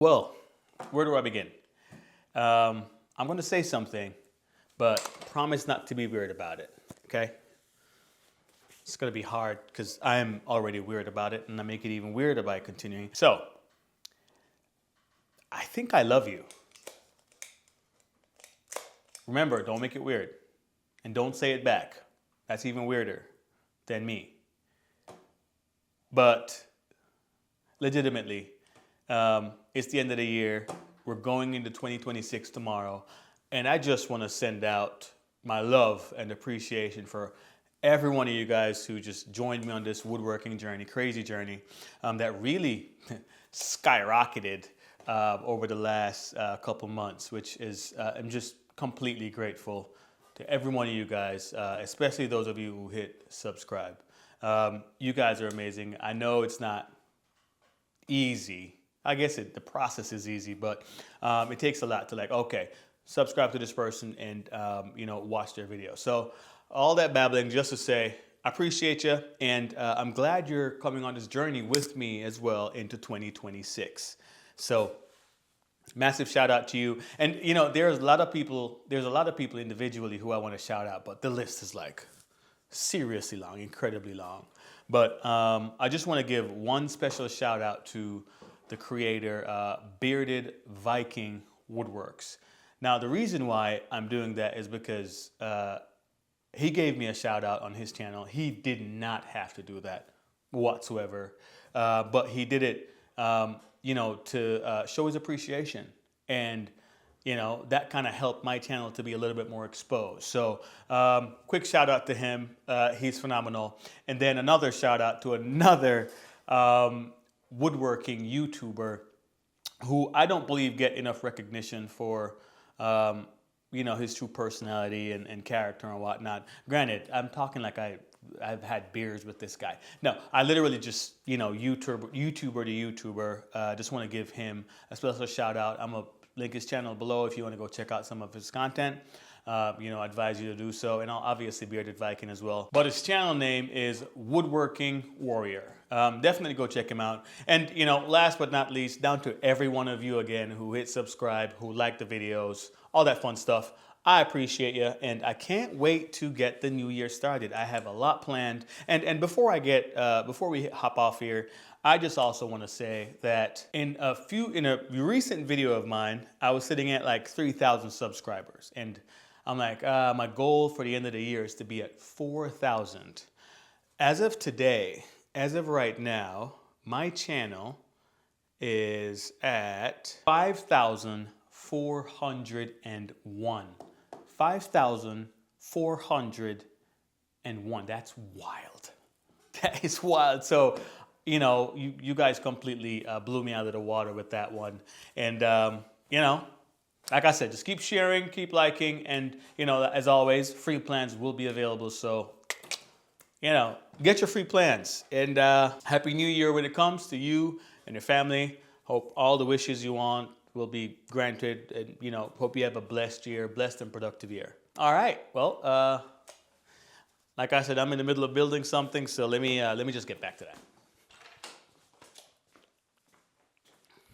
Well, where do I begin? I'm going to say something, but promise not to be weird about it, okay? It's going to be hard because I'm already weird about it, and I make it even weirder by continuing. So, I think I love you. Remember, don't make it weird. And don't say it back. That's even weirder than me. But legitimately, it's the end of the year. We're going into 2026 tomorrow. And I just want to send out my love and appreciation for every one of you guys who just joined me on this woodworking journey, crazy journey, that really skyrocketed over the last couple months, which is, I'm just completely grateful to every one of you guys, especially those of you who hit subscribe. You guys are amazing. I know it's not easy. I guess the process is easy, but it takes a lot to okay, subscribe to this person and, watch their video. So all that babbling just to say, I appreciate you. And I'm glad you're coming on this journey with me as well into 2026. So massive shout out to you. And, there's a lot of people individually who I want to shout out, but the list is seriously long, incredibly long. But I just want to give one special shout out to the creator, Bearded Viking-WoodWorks. Now, the reason why I'm doing that is because he gave me a shout out on his channel. He did not have to do that whatsoever, but he did it, to show his appreciation. And, that kind of helped my channel to be a little bit more exposed. So quick shout out to him. He's phenomenal. And then another shout out to another woodworking YouTuber who I don't believe get enough recognition for, his true personality and character and whatnot. Granted, I'm talking like I've had beers with this guy. No, I literally just, YouTuber to YouTuber. Just want to give him a special shout out. I'm going to link his channel below if you want to go check out some of his content. I advise you to do so. And I'll obviously Bearded Viking as well. But his channel name is Woodworking Warrior. Definitely go check him out. And, last but not least, down to every one of you again who hit subscribe, who like the videos, all that fun stuff. I appreciate you, and I can't wait to get the new year started. I have a lot planned. And before we hop off here, I just also want to say that in a recent video of mine, I was sitting at 3,000 subscribers. And I'm my goal for the end of the year is to be at 4,000. As of today, as of right now, my channel is at 5,401. 5,401. That's wild. That is wild. So, you guys completely blew me out of the water with that one. And, like I said, just keep sharing, keep liking, and, as always, free plans will be available. So, get your free plans. And Happy New Year when it comes to you and your family. Hope all the wishes you want will be granted, and, hope you have a blessed year, blessed and productive year. All right. Well, like I said, I'm in the middle of building something, so let me just get back to that.